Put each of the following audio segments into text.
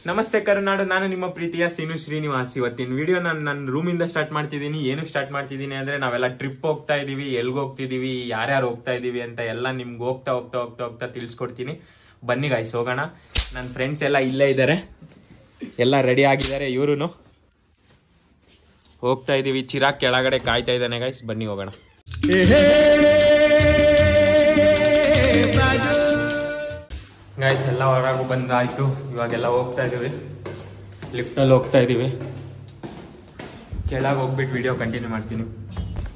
ನಮಸ್ತೆ ಕರುನಾಡು, ನಾನು ನಿಮ್ಮ ಪ್ರೀತಿಯ ಸೀನು ಶ್ರೀನಿವಾಸ್. ಇವತ್ತಿನ ವಿಡಿಯೋ ನನ್ನ ರೂಮಿಂದ ಸ್ಟಾರ್ಟ್ ಮಾಡ್ತಿದ್ದೀನಿ. ಏನಕ್ಕೆ ಸ್ಟಾರ್ಟ್ ಮಾಡ್ತಿದ್ದೀನಿ ಅಂದ್ರೆ, ನಾವೆಲ್ಲ ಟ್ರಿಪ್ ಹೋಗ್ತಾ ಇದೀವಿ, ಎಲ್ಗೆ ಹೋಗ್ತಿದೀವಿ, ಯಾರ್ಯಾರು ಹೋಗ್ತಾ ಇದೀವಿ ಅಂತ ಎಲ್ಲ ನಿಮ್ಗೆ ಹೋಗ್ತಾ ಹೋಗ್ತಾ ಹೋಗ್ತಾ ಹೋಗ್ತಾ ತಿಳಿಸ್ಕೊಡ್ತೀನಿ. ಬನ್ನಿ ಗಾಯ್ಸ್, ಹೋಗೋಣ. ನನ್ನ ಫ್ರೆಂಡ್ಸ್ ಎಲ್ಲ ಇಲ್ಲೇ ಇದ್ದಾರೆ, ಎಲ್ಲ ರೆಡಿ ಆಗಿದ್ದಾರೆ. ಇವ್ರು ಹೋಗ್ತಾ ಇದೀವಿ. ಚಿರಾಗ್ ಕೆಳಗಡೆ ಕಾಯ್ತಾ ಇದ್ದಾನೆ ಗಾಯ್ಸ್, ಬನ್ನಿ ಹೋಗೋಣ. ಗಾಯ್ಸ್ ಎಲ್ಲ ಹೊರಗು ಬಂದಾಯ್ತು. ಇವಾಗೆಲ್ಲ ಹೋಗ್ತಾ ಇದೀವಿ, ಲಿಫ್ಟಲ್ಲಿ ಹೋಗ್ತಾ ಇದೀವಿ. ಕೆಳಗೆ ಹೋಗ್ಬಿಟ್ಟು ವಿಡಿಯೋ ಕಂಟಿನ್ಯೂ ಮಾಡ್ತೀನಿ.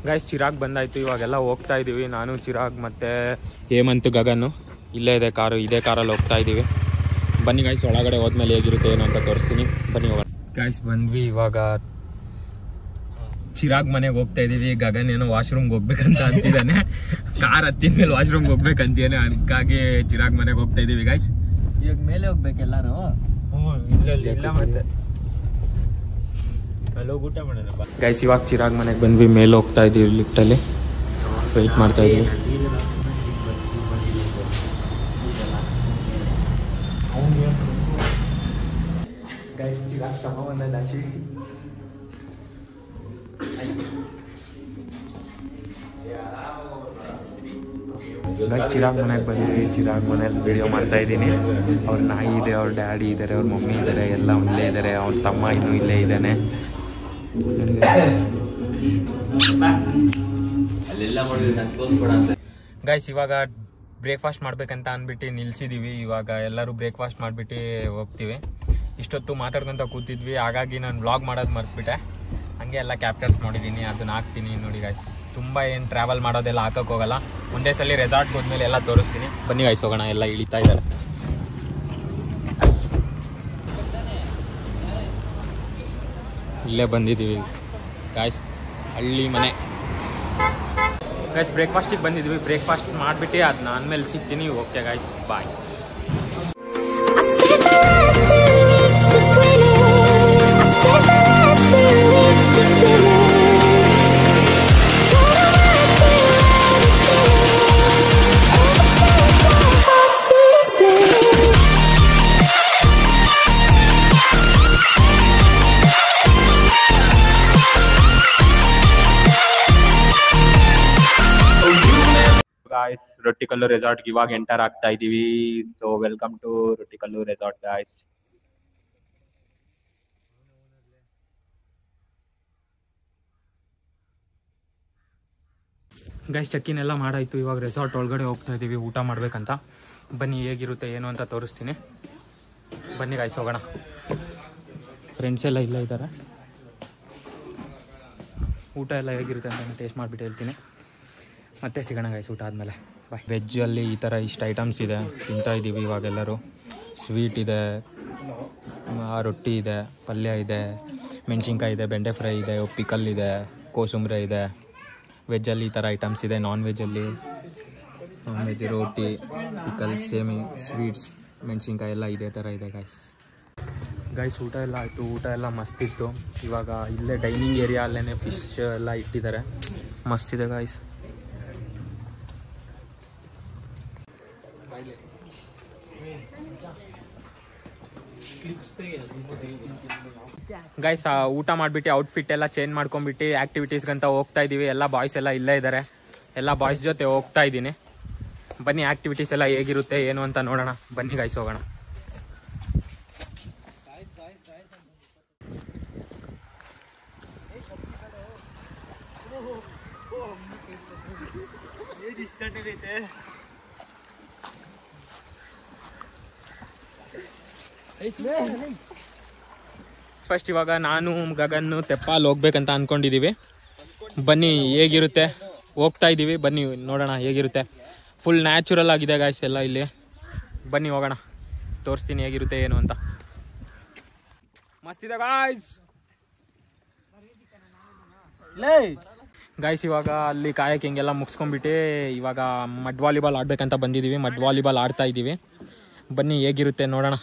ಗಾಯ್ಸ್ ಚಿರಾಗ್ ಬಂದಾಯ್ತು, ಇವಾಗೆಲ್ಲ ಹೋಗ್ತಾ ಇದೀವಿ. ನಾನು ಚಿರಾಗ್ ಮತ್ತೆ ಹೇಮಂತ್ ಗಗನ್ ಇಲ್ಲೇ ಇದೆ ಕಾರು, ಇದೇ ಕಾರಲ್ಲಿ ಹೋಗ್ತಾ ಇದೀವಿ. ಬನ್ನಿ ಗಾಯ್ಸ್, ಒಳಗಡೆ ಹೋದ್ಮೇಲೆ ಹೇಗಿರುತ್ತೆ ಏನು ಅಂತ ತೋರಿಸ್ತೀನಿ. ಬನ್ನಿ ಹೋಗೋಣ. ಗಾಯ್ಸ್ ಬಂದ್ವಿ. ಇವಾಗ ಚಿರಾಗ್ ಮನೆಗೆ ಹೋಗ್ತಾ ಇದೀವಿ. ಗಗನ್ ಏನೋ ವಾಶ್ರೂಮ್ಗೆ ಹೋಗ್ಬೇಕಂತ ಅಂತಿದ್ದಾನೆ. ಕಾರ್ ಹತ್ತಿದ ಮೇಲೆ ವಾಶ್ರೂಮ್ಗೆ ಹೋಗ್ಬೇಕಂತೇನೆ, ಅದಕ್ಕಾಗಿ ಚಿರಾಗ್ ಮನೆಗೆ ಹೋಗ್ತಾ ಇದೀವಿ ಗಾಯ್ಸ್. ಇವಾಗ ಮೇಲೆ ಹೋಗ್ಬೇಕೆಲ್ಲಾರು. ಇಲ್ಲ ಮತ್ತೆ ಊಟ ಮಾಡೋಣ ಗೈಸ್. ಇವಾಗ ಚಿರಾಗ್ ಮನೆಗೆ ಬಂದ್ವಿ, ಮೇಲೆ ಹೋಗ್ತಾ ಇದೀವಿ. ಲಿಫ್ಟಲ್ಲಿ ವೆಯ್ಟ್ ಮಾಡ್ತಾ ಇದೀವಿ. ಗೈಸ್ ಚಿರಾಗ್ ತಮ್ಮ ಬಂದ ದಾಶಿ. ಗೈಸ್ ಚಿರಾಗ್ ಮನೆಗೆ ಬಂದ್ವಿ. ಚಿರಾಗ್ ಮನೇಲಿ ವಿಡಿಯೋ ಮಾಡ್ತಾ ಇದ್ದೀನಿ. ಅವ್ರ ನಾಯಿ ಇದೆ, ಅವ್ರ ಡ್ಯಾಡಿ ಇದ್ದಾರೆ, ಅವ್ರ ಮಮ್ಮಿ ಇದ್ದಾರೆ, ಎಲ್ಲ ಇಲ್ಲೇ ಇದ್ದಾರೆ. ಅವ್ರ ತಮ್ಮ ಇನ್ನೂ ಇಲ್ಲೇ ಇದ್ದಾನೆ. ಗೈಸ್ ಇವಾಗ ಬ್ರೇಕ್ಫಾಸ್ಟ್ ಮಾಡ್ಬೇಕಂತ ಅಂದ್ಬಿಟ್ಟು ನಿಲ್ಸಿದೀವಿ. ಇವಾಗ ಎಲ್ಲರೂ ಬ್ರೇಕ್ಫಾಸ್ಟ್ ಮಾಡಿಬಿಟ್ಟು ಹೋಗ್ತೀವಿ. ಇಷ್ಟೊತ್ತು ಮಾತಾಡ್ಕೊಂತ ಕೂತಿದ್ವಿ, ಹಾಗಾಗಿ ನಾನು ವ್ಲಾಗ್ ಮಾಡೋದು ಮರ್ತ್ಬಿಟ್ಟೆ. ಹಂಗೆ ಎಲ್ಲ ಕ್ಯಾಪ್ಚರ್ಸ್ ಮಾಡಿದ್ದೀನಿ, ಅದನ್ನ ಹಾಕ್ತೀನಿ ನೋಡಿ ಗಾಯ್ಸ್. ತುಂಬ ಏನು ಟ್ರಾವೆಲ್ ಮಾಡೋದೆಲ್ಲ ಹಾಕಕ್ಕೆ ಹೋಗಲ್ಲ, ಒಂದೇ ಸಲ ರೆಸಾರ್ಟ್ಗೆ ಹೋದ್ಮೇಲೆ ಎಲ್ಲ ತೋರಿಸ್ತೀನಿ. ಬನ್ನಿ ಗಾಯ್ಸ್ ಹೋಗೋಣ. ಎಲ್ಲ ಇಳಿತಾ ಇದ್ದಾರೆ. ಇಲ್ಲೇ ಬಂದಿದ್ದೀವಿ ಗಾಯ್ಸ್, ಹಳ್ಳಿ ಮನೆ. ಗಾಯ್ಸ್ ಬ್ರೇಕ್ಫಾಸ್ಟಿಗೆ ಬಂದಿದ್ವಿ. ಬ್ರೇಕ್ಫಾಸ್ಟ್ ಮಾಡಿಬಿಟ್ಟು ಅದನ್ನ ಆದ್ಮೇಲೆ ಸಿಗ್ತೀನಿ. Okay guys, bye. Guys Rottikallu ರೆಸಾರ್ಟ್ಗೆ ಇವಾಗ ಎಂಟರ್ ಆಗ್ತಾ ಇದೀವಿ. So welcome to Rottikallu resort guys. Guys check in ಎಲ್ಲ ಮಾಡಾಯ್ತು. ಇವಾಗ ರೆಸಾರ್ಟ್ ಒಳಗಡೆ ಹೋಗ್ತಾ ಇದೀವಿ ಊಟ ಮಾಡ್ಬೇಕಂತ. ಬನ್ನಿ ಹೇಗಿರುತ್ತೆ ಏನು ಅಂತ ತೋರಿಸ್ತೀನಿ. ಬನ್ನಿ ಗಾಯ್ಸ್ ಹೋಗೋಣ. ಫ್ರೆಂಡ್ಸ್ ಎಲ್ಲ ಇಲ್ಲ ಇದ್ದಾರೆ. ಊಟ ಎಲ್ಲ ಹೇಗಿರುತ್ತೆ ಅಂತ ಟೇಸ್ಟ್ ಮಾಡಿಬಿಟ್ಟು ಹೇಳ್ತೀನಿ. ಮತ್ತೆ ಸಿಗೋಣ ಗಾಯ್ಸ್ ಊಟ ಆದಮೇಲೆ. ಬಾಯ್. ವೆಜ್ಜಲ್ಲಿ ಈ ಥರ ಇಷ್ಟು ಐಟಮ್ಸ್ ಇದೆ, ತಿಂತಾ ಇದ್ದೀವಿ ಇವಾಗೆಲ್ಲರೂ. ಸ್ವೀಟ್ ಇದೆ, ರೊಟ್ಟಿ ಇದೆ, ಪಲ್ಯ ಇದೆ, ಮೆಣಸಿನ್ಕಾಯಿ ಇದೆ, ಬೆಂಡೆ ಫ್ರೈ ಇದೆ, ಪಿಕಲ್ ಇದೆ, ಕೋಸುಂಬರಿ ಇದೆ. ವೆಜ್ಜಲ್ಲಿ ಈ ಥರ ಐಟಮ್ಸ್ ಇದೆ. ನಾನ್ ವೆಜ್ ರೋಟಿ, ಪಿಕಲ್, ಸೇಮಿ, ಸ್ವೀಟ್ಸ್, ಮೆಣಸಿನ್ಕಾಯಿ ಎಲ್ಲ ಇದೇ ಥರ ಇದೆ ಗಾಯ್ಸ್. ಊಟ ಎಲ್ಲ ಆಯಿತು, ಊಟ ಎಲ್ಲ ಮಸ್ತಿತ್ತು. ಇವಾಗ ಇಲ್ಲೇ ಡೈನಿಂಗ್ ಏರಿಯಾ ಅಲ್ಲೇ ಫಿಶ್ ಎಲ್ಲ ಇಟ್ಟಿದ್ದಾರೆ, ಮಸ್ತಿದೆ ಗಾಯ್ಸ್. ಗೈಸ್ ಊಟ ಮಾಡಿಬಿಟ್ಟು ಔಟ್ಫಿಟ್ ಎಲ್ಲ ಚೇಂಜ್ ಮಾಡ್ಕೊಂಡ್ಬಿಟ್ಟು ಆ್ಯಕ್ಟಿವಿಟೀಸ್ಗಂತ ಹೋಗ್ತಾ ಇದ್ದೀವಿ. ಎಲ್ಲ ಬಾಯ್ಸ್ ಎಲ್ಲ ಇಲ್ಲೇ ಇದ್ದಾರೆ, ಎಲ್ಲ ಬಾಯ್ಸ್ ಜೊತೆ ಹೋಗ್ತಾ ಇದ್ದೀನಿ. ಬನ್ನಿ ಆ್ಯಕ್ಟಿವಿಟೀಸ್ ಎಲ್ಲ ಹೇಗಿರುತ್ತೆ ಏನು ಅಂತ ನೋಡೋಣ. ಬನ್ನಿ ಗೈಸ್ ಹೋಗೋಣ. ಫಸ್ಟ್ ಇವಾಗ ನಾನು ಗಗನ್ ತೆಪ್ಪಾಲ್ ಹೋಗ್ಬೇಕಂತ ಅನ್ಕೊಂಡಿದೀವಿ. ಬನ್ನಿ ಹೇಗಿರುತ್ತೆ, ಹೋಗ್ತಾ ಇದ್ದೀವಿ. ಬನ್ನಿ ನೋಡೋಣ ಹೇಗಿರುತ್ತೆ. ಫುಲ್ ನ್ಯಾಚುರಲ್ ಆಗಿದೆ ಗಾಯ್ಸ್ ಎಲ್ಲ ಇಲ್ಲಿ. ಬನ್ನಿ ಹೋಗೋಣ, ತೋರಿಸ್ತೀನಿ ಹೇಗಿರುತ್ತೆ ಏನು ಅಂತ. ಮಸ್ತಿದೆ ಗಾಯ್ಸ್. ಗಾಯ್ಸ್ ಇವಾಗ ಅಲ್ಲಿ ಕಾಯಕ್ಕೆ ಹಿಂಗೆಲ್ಲ ಮುಗಿಸ್ಕೊಂಡ್ಬಿಟ್ಟು ಇವಾಗ ಮಡ್ ವಾಲಿಬಾಲ್ ಆಡ್ಬೇಕಂತ ಬಂದಿದ್ದೀವಿ. ಮಡ್ ವಾಲಿಬಾಲ್ ಆಡ್ತಾ ಇದ್ದೀವಿ. ಬನ್ನಿ ಹೇಗಿರುತ್ತೆ ನೋಡೋಣ.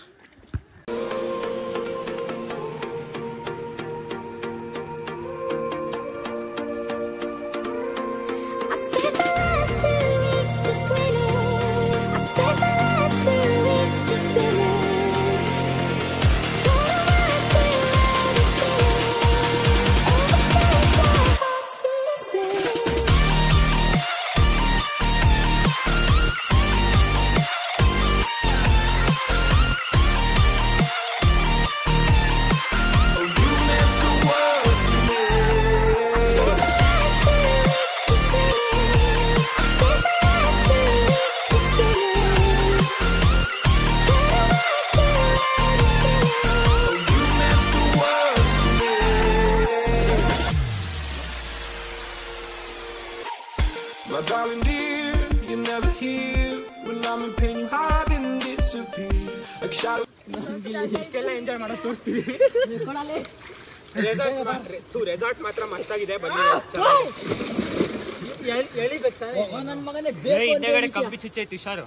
ಇಷ್ಟೆಲ್ಲ ಎಂಜಾಯ್ ಮಾಡೋದು ತೋರಿಸ್ತೀವಿ. ರೆಸಾರ್ಟ್ ಮಾತ್ರ ಮಸ್ತಾಗಿದೆ. ಬನ್ನಿ. ಹಿಂದೆಗಡೆ ಕಂಬಿ ಚುಚ್ಚೈತಿ ಹುಷಾರು.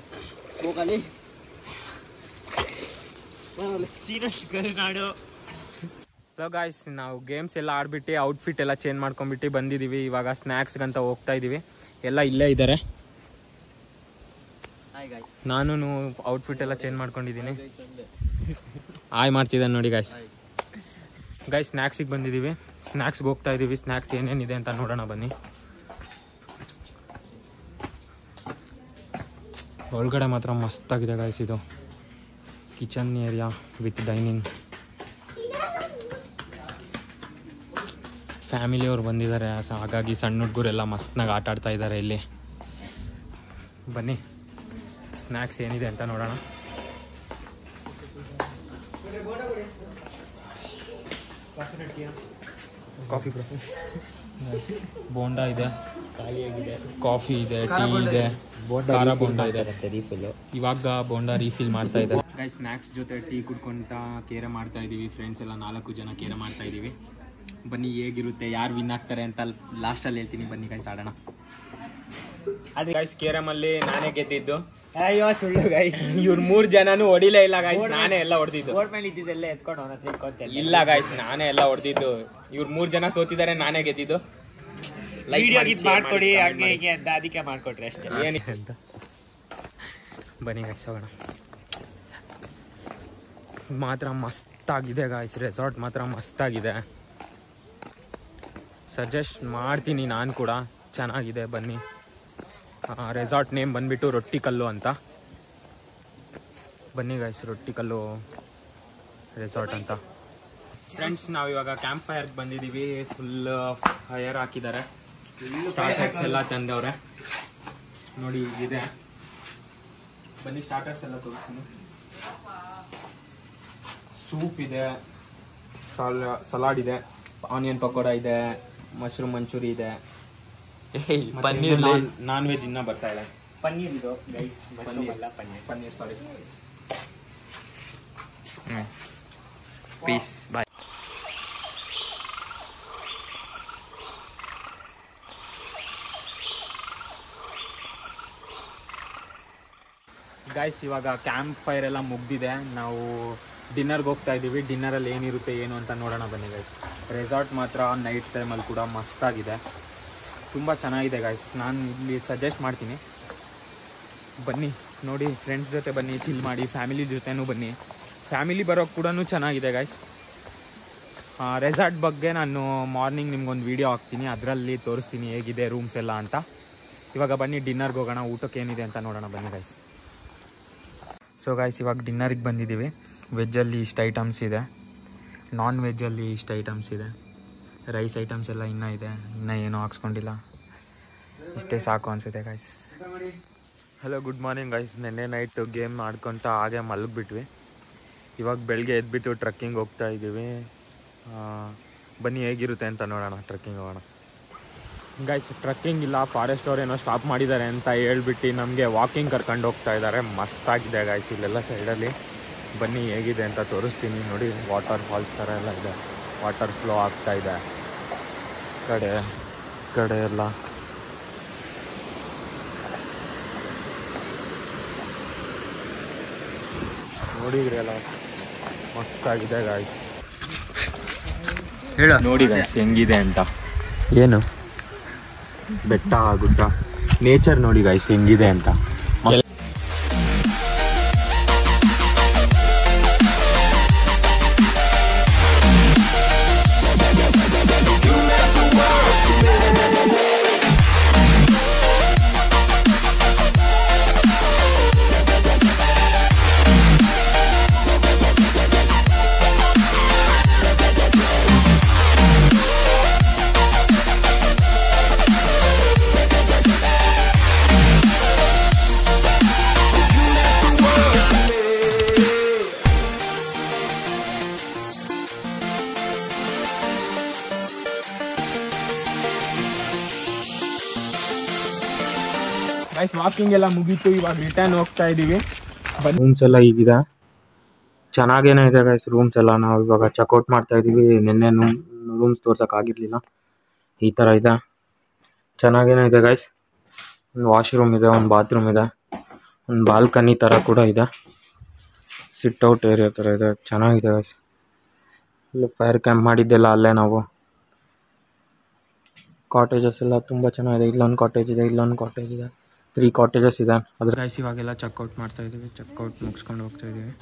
ಹಲೋ ಗಾಯ್ಸ್, ನಾವು ಗೇಮ್ಸ್ ಎಲ್ಲ ಆಡ್ಬಿಟ್ಟು ಔಟ್ಫಿಟ್ ಎಲ್ಲ ಚೇಂಜ್ ಮಾಡ್ಕೊಂಡ್ಬಿಟ್ಟು ಬಂದಿದ್ದೀವಿ. ಇವಾಗ ಸ್ನ್ಯಾಕ್ಸ್ಗಂತ ಹೋಗ್ತಾ ಇದ್ದೀವಿ. ಎಲ್ಲ ಇಲ್ಲೇ ಇದ್ದಾರೆ. ನಾನು ಔಟ್ಫಿಟ್ ಎಲ್ಲ ಚೇಂಜ್ ಮಾಡ್ಕೊಂಡಿದ್ದೀನಿ. ಆಯ್ ಮಾಡ್ತಿದ್ದಾನೆ ನೋಡಿ ಗಾಯ್ಸ್. ಸ್ನ್ಯಾಕ್ಸಿಗೆ ಬಂದಿದ್ದೀವಿ. ಸ್ನ್ಯಾಕ್ಸ್ಗೆ ಹೋಗ್ತಾ ಇದ್ದೀವಿ. ಸ್ನ್ಯಾಕ್ಸ್ ಏನೇನಿದೆ ಅಂತ ನೋಡೋಣ ಬನ್ನಿ. ಒಳಗಡೆ ಮಾತ್ರ ಮಸ್ತಾಗಿದೆ ಗಾಯ್ಸ್. ಇದು ಕಿಚನ್ ಏರಿಯಾ ವಿತ್ ಡೈನಿಂಗ್. ಫ್ಯಾಮಿಲಿಯವ್ರು ಬಂದಿದ್ದಾರೆ, ಹಾಗಾಗಿ ಸಣ್ಣ ಹುಡುಗರೆಲ್ಲ ಮಸ್ತ್ನಾಗ ಆಟ ಆಡ್ತಾ ಇದ್ದಾರೆ ಇಲ್ಲಿ. ಬನ್ನಿ ಸ್ನ್ಯಾಕ್ಸ್ ಏನಿದೆ ಅಂತ ನೋಡೋಣ. ಕಾಫಿ ಬೋಂಡಾ ಇದೆ, ಕಾಫಿ ಇದೆ, ಟೀ ಇದೆ, ಖಾರ ಬೋಂಡಾ ಇದೆ. ಇವಾಗ ಬೋಂಡಾ ರೀಫಿಲ್ ಮಾಡ್ತಾ ಇದ್ದಾರೆ. ಸ್ನ್ಯಾಕ್ಸ್ ಜೊತೆ ಟೀ ಕುಡ್ಕೊಂತ ಕೇರ ಮಾಡ್ತಾ ಇದೀವಿ. ಫ್ರೆಂಡ್ಸ್ ಎಲ್ಲ 4 ಜನ ಕೇರ ಮಾಡ್ತಾ ಇದೀವಿ. ಬನ್ನಿ ಹೇಗಿರುತ್ತೆ, ಯಾರು ವಿನ್ ಆಗ್ತಾರೆ ಅಂತ ಲಾಸ್ಟಲ್ಲಿ ಹೇಳ್ತೀನಿ. ಬನ್ನಿ ಗೈಸ್ ಆಡೋಣ. ಅದೇ ಗೈಸ್ ಕೇರಮ್ ಅಲ್ಲಿ ನಾನೇ ಗೆದ್ದಿದ್ದು. ಅಯ್ಯೋ ಸುಳ್ಳು ಗೈಸ್, ಇವ್ರು 3 ಜನನು ಹೊಡಿಲೇ ಇಲ್ಲ ಗೈಸ್. ನಾನೇ ಎಲ್ಲ ಹೊಡೆದಿದ್ದು. ಬೋರ್ಡ್ ಮೇಲೆ ಇದ್ದಿದ್ದೆಲ್ಲ ಎತ್ಕೊಂಡು ಅವನ ಹತ್ರ ಇಟ್ಕೊಂತ ಇಲ್ಲ ಗೈಸ್, ನಾನೇ ಎಲ್ಲ ಹೊಡೆದಿದ್ದು. ಇವ್ರು 3 ಜನ ಸೋತಿದ್ದಾರೆ, ನಾನೇ ಗೆದ್ದಿದ್ದು. ಮಾಡ್ಕೊಡಿ ಹಂಗೆ ಹೀಗೆ ಅಂತ ಅದಕ್ಕೆ ಮಾಡ್ಕೊಟ್ರಿ ಅಷ್ಟೇ. ಏನಿದೆ ಅಂತ ಬನ್ನಿ ಗೈಸ್ ಹೋಗೋಣ. ಮಾತ್ರ ಮಸ್ತಾಗಿದೆ ಗಾಯ್ಸ್. ರೆಸಾರ್ಟ್ ಮಾತ್ರ ಮಸ್ತಾಗಿದೆ. ಸಜೆಸ್ಟ್ ಮಾಡ್ತೀನಿ ನಾನು ಕೂಡ, ಚೆನ್ನಾಗಿದೆ. ಬನ್ನಿ. ರೆಸಾರ್ಟ್ ನೇಮ್ ಬಂದ್ಬಿಟ್ಟು ರೊಟ್ಟಿ ಕಲ್ಲು ಅಂತ. ಬನ್ನಿ ಗಾಯ್ಸ್, ರೊಟ್ಟಿ ಕಲ್ಲು ರೆಸಾರ್ಟ್ ಅಂತ. ಫ್ರೆಂಡ್ಸ್, ನಾವಿವಾಗ ಕ್ಯಾಂಪ್ ಫೈರ್ಗೆ ಬಂದಿದ್ದೀವಿ. ಫುಲ್ ಫೈರ್ ಹಾಕಿದ್ದಾರೆ. ಸ್ಟಾರ್ಟರ್ಸ್ ಎಲ್ಲ ತಂದವ್ರೆ ನೋಡಿ ಇದೆ. ಬನ್ನಿ ಸ್ಟಾರ್ಟರ್ಸ್ ಎಲ್ಲ ತೋರಿಸ್ತೀನಿ. ಸೂಪ್ ಇದೆ, ಸಲಾಡ್ ಇದೆ, ಆನಿಯನ್ ಪಕೋಡ ಇದೆ, ಮಶ್ರೂಮ್ ಮಂಚೂರಿ ಇದೆ, ಪನ್ನೀರ್. ನಾನ್ ವೆಜ್ ಇನ್ನ ಬರ್ತಾ ಇದೆ. ಪನ್ನೀರ್ ಇದು ಗೈಸ್, ಪನ್ನೀರ್ ಸಾರಿ. ಪೀಸ್ ಬಾಯ್. ಗೈಸ್ ಇವಾಗ ಕ್ಯಾಂಪ್ ಫೈರ್ ಎಲ್ಲ ಮುಗ್ದಿದೆ. ನಾವು ಡಿನ್ನರ್ಗೆ ಹೋಗ್ತಾ ಇದ್ದೀವಿ. ಡಿನ್ನರಲ್ಲಿ ಏನಿರುತ್ತೆ ಏನು ಅಂತ ನೋಡೋಣ ಬನ್ನಿ ಗೈಸ್. ರೆಸಾರ್ಟ್ ಮಾತ್ರ ನೈಟ್ ಟೈಮಲ್ಲಿ ಕೂಡ ಮಸ್ತಾಗಿದೆ, ತುಂಬ ಚೆನ್ನಾಗಿದೆ ಗೈಸ್. ನಾನು ಇಲ್ಲಿ ಸಜೆಸ್ಟ್ ಮಾಡ್ತೀನಿ, ಬನ್ನಿ ನೋಡಿ. ಫ್ರೆಂಡ್ಸ್ ಜೊತೆ ಬನ್ನಿ, ಚಿಲ್ ಮಾಡಿ. ಫ್ಯಾಮಿಲಿ ಜೊತೆನೂ ಬನ್ನಿ. ಫ್ಯಾಮಿಲಿ ಬರೋಕ್ಕೆ ಕೂಡ ಚೆನ್ನಾಗಿದೆ ಗೈಸ್. ರೆಸಾರ್ಟ್ ಬಗ್ಗೆ ನಾನು ಮಾರ್ನಿಂಗ್ ನಿಮ್ಗೊಂದು ವೀಡಿಯೋ ಹಾಕ್ತೀನಿ, ಅದರಲ್ಲಿ ತೋರಿಸ್ತೀನಿ ಹೇಗಿದೆ ರೂಮ್ಸ್ ಎಲ್ಲ ಅಂತ. ಇವಾಗ ಬನ್ನಿ ಡಿನ್ನರ್ಗೆ ಹೋಗೋಣ. ಊಟಕ್ಕೆ ಏನಿದೆ ಅಂತ ನೋಡೋಣ ಬನ್ನಿ ಗೈಸ್. ಸೊ ಗೈಸ್ ಇವಾಗ ಡಿನ್ನರಿಗೆ ಬಂದಿದ್ದೀವಿ. ವೆಜ್ಜಲ್ಲಿ ಇಷ್ಟು ಐಟಮ್ಸ್ ಇದೆ, ನಾನ್ ವೆಜ್ಜಲ್ಲಿ ಇಷ್ಟು ಐಟಮ್ಸ್ ಇದೆ, ರೈಸ್ ಐಟಮ್ಸ್ ಎಲ್ಲ ಇನ್ನೂ ಇದೆ. ಇನ್ನೂ ಏನೂ ಹಾಕ್ಸ್ಕೊಂಡಿಲ್ಲ, ಇಷ್ಟೇ ಸಾಕು ಅನಿಸುತ್ತೆ guys. Hello, good morning guys. ನೆನ್ನೆ ನೈಟ್ ಗೇಮ್ ಆಡ್ಕೊತ ಹಾಗೆ ಮಲಗಿಬಿಟ್ವಿ. ಇವಾಗ ಬೆಳಗ್ಗೆ ಎದ್ಬಿಟ್ಟು ಟ್ರಕ್ಕಿಂಗ್ ಹೋಗ್ತಾ ಇದ್ದೀವಿ. ಬನ್ನಿ ಹೇಗಿರುತ್ತೆ ಅಂತ ನೋಡೋಣ. ಟ್ರಕ್ಕಿಂಗ್ ಹೋಗೋಣ ಗೈಸ್. ಟ್ರಕ್ಕಿಂಗ್ ಇಲ್ಲ, ಫಾರೆಸ್ಟ್ ಅವ್ರು ಏನೋ ಸ್ಟಾಪ್ ಮಾಡಿದ್ದಾರೆ ಅಂತ ಹೇಳ್ಬಿಟ್ಟು ನಮಗೆ ವಾಕಿಂಗ್ ಕರ್ಕೊಂಡು ಹೋಗ್ತಾ ಇದ್ದಾರೆ. ಮಸ್ತಾಗಿದೆ ಗೈಸ್ ಇಲ್ಲೆಲ್ಲ ಸೈಡಲ್ಲಿ. ಬನ್ನಿ ಹೇಗಿದೆ ಅಂತ ತೋರಿಸ್ತೀನಿ ನೋಡಿ. ವಾಟರ್ ಫಾಲ್ಸ್ ಥರ ಎಲ್ಲ ಇದೆ, ವಾಟರ್ ಫ್ಲೋ ಆಗ್ತಾ ಇದೆ ಕಡೆ ಎಲ್ಲ. ನೋಡಿದ್ರಿ ಅಲ್ಲ, ಮಸ್ತಾಗಿದೆ ಗಾಯ್ಸ್. ಹೇಳ ನೋಡಿ ಗಾಯ್ಸ್ ಹೆಂಗಿದೆ ಅಂತ. ಏನು ಬೆಟ್ಟ ಗುಡ್ಡ ನೇಚರ್ ನೋಡಿ ಗಾಯ್ಸ್ ಹೆಂಗಿದೆ ಅಂತ. ಗೈಸ್ ವಾಕಿಂಗ್ ಎಲ್ಲ ಮುಗೀತು. ಇವಾಗ ರಿಟರ್ನ್ ಹೋಗ್ತಾ ಇದ್ದೀವಿ. ರೂಮ್ಸ್ ಎಲ್ಲ ಹೀಗಿದೆ, ಚೆನ್ನಾಗೇನೇ ಇದೆ ಗೈಸ್ ರೂಮ್ಸ್ ಎಲ್ಲ. ನಾವು ಇವಾಗ ಚೆಕ್ಔಟ್ ಮಾಡ್ತಾ ಇದ್ದೀವಿ. ನಿನ್ನೆ ರೂಮ್ಸ್ ತೋರ್ಸೋಕ್ಕಾಗಿರಲಿಲ್ಲ. ಈ ಥರ ಇದೆ, ಚೆನ್ನಾಗೇನೇ ಇದೆ ಗೈಸ್. ಒಂದು ವಾಶ್ರೂಮ್ ಇದೆ, ಒಂದು ಬಾತ್ರೂಮ್ ಇದೆ, ಒಂದು ಬಾಲ್ಕನಿ ಥರ ಕೂಡ ಇದೆ, ಸಿಟ್ಔಟ್ ಏರಿಯಾ ಥರ ಇದೆ. ಚೆನ್ನಾಗಿದೆ ಗೈಸ್. ಇಲ್ಲಿ ಫೈರ್ ಕ್ಯಾಂಪ್ ಮಾಡಿದ್ದೆಲ್ಲ ಅಲ್ಲೇ ನಾವು. ಕಾಟೇಜಸ್ ಎಲ್ಲ ತುಂಬ ಚೆನ್ನಾಗಿದೆ. ಇಲ್ಲೊಂದು ಕಾಟೇಜ್ ಇದೆ, ಇಲ್ಲೊಂದು ಕಾಟೇಜ್ ಇದೆ, 3 ಕಾಟೇಜಸ್ ಇದೆ. ಅದ್ರ ಗೈಸ್ ಇವಾಗೆಲ್ಲ ಚೆಕ್ಔಟ್ ಮಾಡ್ತಾ ಇದ್ದೀವಿ. ಚೆಕ್ಔಟ್ ಮುಗಿಸ್ಕೊಂಡು ಹೋಗ್ತಾ ಇದ್ದೀವಿ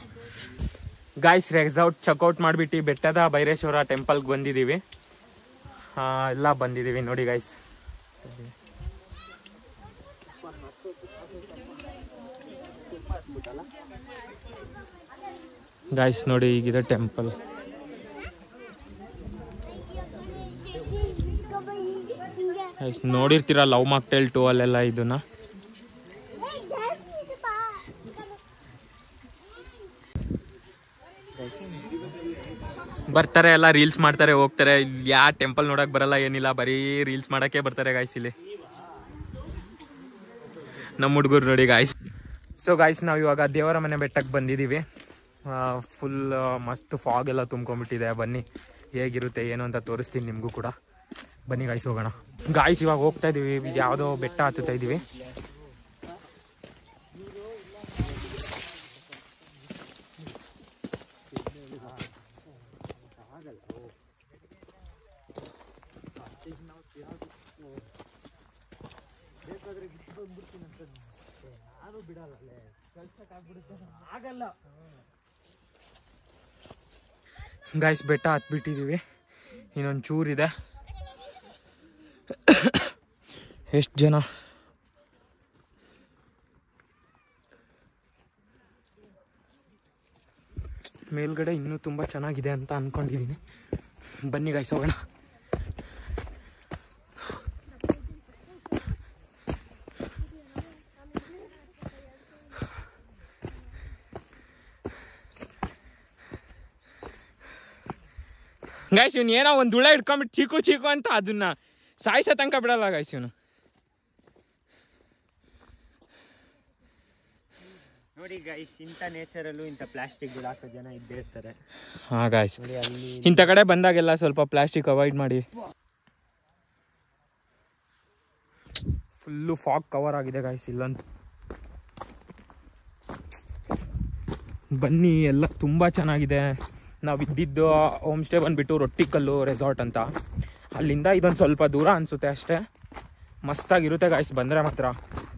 ಗೈಸ್. ರೆಸಾರ್ಟ್ ಚೆಕ್ಔಟ್ ಮಾಡಿಬಿಟ್ಟು ಬೆಟ್ಟದ ಭೈರೇಶ್ವರ ಟೆಂಪಲ್ಗೆ ಬಂದಿದ್ದೀವಿ. ಎಲ್ಲ ಬಂದಿದ್ದೀವಿ ನೋಡಿ ಗೈಸ್. ಗೈಸ್ ನೋಡಿ ಈಗಿದೆ ಟೆಂಪಲ್. ಗೈಸ್ ನೋಡಿರ್ತೀರ ಲವ್ ಮಾಕ್ಟೇಲ್ 2 ಅಲ್ಲೆಲ್ಲ ಇದನ್ನ. ಬರ್ತಾರೆ ಎಲ್ಲ ರೀಲ್ಸ್ ಮಾಡ್ತಾರೆ ಹೋಗ್ತಾರೆ. ಯಾವ ಟೆಂಪಲ್ ನೋಡಕ್ ಬರಲ್ಲ ಏನಿಲ್ಲ, ಬರೀ ರೀಲ್ಸ್ ಮಾಡಕ್ಕೆ ಬರ್ತಾರೆ ಗಾಯ್ಸ್ ಇಲ್ಲಿ ನಮ್ಮ ಹುಡುಗರು ನೋಡಿ ಗಾಯ್ಸ್. ಸೊ ಗಾಯ್ಸ್ ನಾವು ಇವಾಗ ದೇವರ ಮನೆ ಬೆಟ್ಟಕ್ಕೆ ಬಂದಿದ್ದೀವಿ. ಫುಲ್ ಮಸ್ತ್ ಫಾಗ್ ಎಲ್ಲ ತುಂಬ್ಕೊಂಡ್ಬಿಟ್ಟಿದೆ. ಬನ್ನಿ ಹೇಗಿರುತ್ತೆ ಏನು ಅಂತ ತೋರಿಸ್ತೀನಿ ನಿಮಗೂ ಕೂಡ. ಬನ್ನಿ ಗಾಯ್ಸ್ ಹೋಗೋಣ. ಗಾಯ್ಸ್ ಇವಾಗ ಹೋಗ್ತಾ ಇದೀವಿ, ಯಾವುದೋ ಬೆಟ್ಟ ಹತ್ತುತ್ತಾ ಇದೀವಿ. ಗಾಯ್ಸ್ ಬೆಟ್ಟ ಹತ್ಬಿಟ್ಟಿದೀವಿ, ಇನ್ನೊಂದು ಚೂರಿದೆ. ಎಷ್ಟು ಜನ ಮೇಲ್ಗಡೆ ಇನ್ನೂ ತುಂಬ ಚೆನ್ನಾಗಿದೆ ಅಂತ ಅಂದ್ಕೊಂಡಿದ್ದೀನಿ. ಬನ್ನಿ ಗಾಯ್ಸ್ ಹೋಗೋಣ. ಗಾಯ್ಸ್ ಇವನು ಏನೋ ಒಂದು ಹುಳ ಹಿಡ್ಕೊಂಬಿಟ್ಟು ಚೀಕು ಚೀಕು ಅಂತ ಅದನ್ನ ಸಾಯಿಸೋ ತನಕ ಬಿಡಲ್ಲ ಗಾಯ್ಸ್ ಇವನು. ನೋಡಿ ಗೈಸ್, ಇಂಥ ನೇಚರಲ್ಲೂ ಇಂಥ ಪ್ಲಾಸ್ಟಿಕ್ ಬಿಡಾಕೋ ಜನ ಇದ್ದೇ ಇರ್ತಾರೆ. ಹಾಂ ಗಾಯ್ಸ್, ಇಂಥ ಕಡೆ ಬಂದಾಗೆಲ್ಲ ಸ್ವಲ್ಪ ಪ್ಲಾಸ್ಟಿಕ್ ಅವಾಯ್ಡ್ ಮಾಡಿ. ಫುಲ್ಲು ಫಾಗ್ ಕವರ್ ಆಗಿದೆ ಗಾಯ್ಸ್ ಇಲ್ಲಂತೂ. ಬನ್ನಿ, ಎಲ್ಲ ತುಂಬ ಚೆನ್ನಾಗಿದೆ. ನಾವು ಇದ್ದಿದ್ದು ಹೋಮ್ ಸ್ಟೇ ಬಂದುಬಿಟ್ಟು ರೊಟ್ಟಿಕಲ್ಲು ರೆಸಾರ್ಟ್ ಅಂತ. ಅಲ್ಲಿಂದ ಇದೊಂದು ಸ್ವಲ್ಪ ದೂರ ಅನಿಸುತ್ತೆ ಅಷ್ಟೇ. ಮಸ್ತಾಗಿರುತ್ತೆ ಗಾಯ್ಸ್. ಬಂದರೆ ಮಾತ್ರ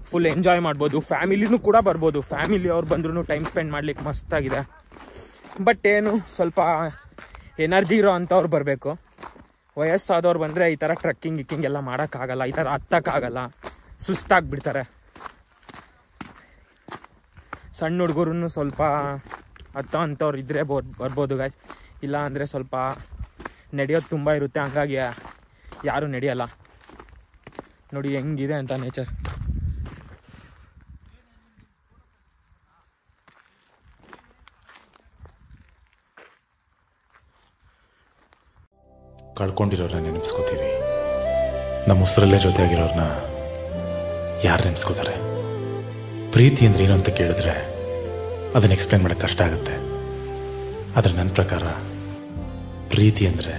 ಫುಲ್ ಎಂಜಾಯ್ ಮಾಡ್ಬೋದು. ಫ್ಯಾಮಿಲಿನೂ ಕೂಡ ಬರ್ಬೋದು. ಫ್ಯಾಮಿಲಿ ಅವ್ರು ಬಂದ್ರೂ ಟೈಮ್ ಸ್ಪೆಂಡ್ ಮಾಡ್ಲಿಕ್ಕೆ ಮಸ್ತಾಗಿದೆ. ಬಟ್ ಏನು ಸ್ವಲ್ಪ ಎನರ್ಜಿ ಇರೋ ಅಂಥವ್ರು ಬರಬೇಕು. ವಯಸ್ಸಾದವ್ರು ಬಂದರೆ ಈ ಥರ ಟ್ರೆಕ್ಕಿಂಗ್ ಗಿಕ್ಕಿಂಗ್ ಎಲ್ಲ ಮಾಡೋಕ್ಕಾಗಲ್ಲ, ಈ ಥರ ಹತ್ತಕ್ಕಾಗಲ್ಲ, ಸುಸ್ತಾಗಿಬಿಡ್ತಾರೆ. ಸಣ್ಣ ಹುಡುಗರು ಸ್ವಲ್ಪ ಹತ್ತೋ ಅಂಥವ್ರು ಇದ್ದರೆ ಬರ್ಬೋದು ಗಾಯ್ಸ್. ಇಲ್ಲ ಅಂದರೆ ಸ್ವಲ್ಪ ನಡೆಯೋದು ತುಂಬ ಇರುತ್ತೆ, ಹಂಗಾಗಿ ಯಾರೂ ನಡೆಯಲ್ಲ. ನೋಡಿ ಹೆಂಗಿದೆ ಅಂತ ನೇಚರ್. ಕಳ್ಕೊಂಡಿರೋರನ್ನ ನೆನೆಸ್ಕೋತೀವಿ, ನಮ್ಮ ಉಸಿರಲ್ಲೇ ಜೊತೆಯಾಗಿರೋರನ್ನ ಯಾರು ನೆನೆಸ್ಕೋತಾರೆ? ಪ್ರೀತಿ ಅಂದ್ರೆ ಏನು ಅಂತ ಕೇಳಿದ್ರೆ ಅದನ್ನ ಎಕ್ಸ್ಪ್ಲೇನ್ ಮಾಡೋಕ್ಕೆ ಕಷ್ಟ ಆಗುತ್ತೆ. ಆದರೆ ನನ್ನ ಪ್ರಕಾರ ಪ್ರೀತಿ ಅಂದರೆ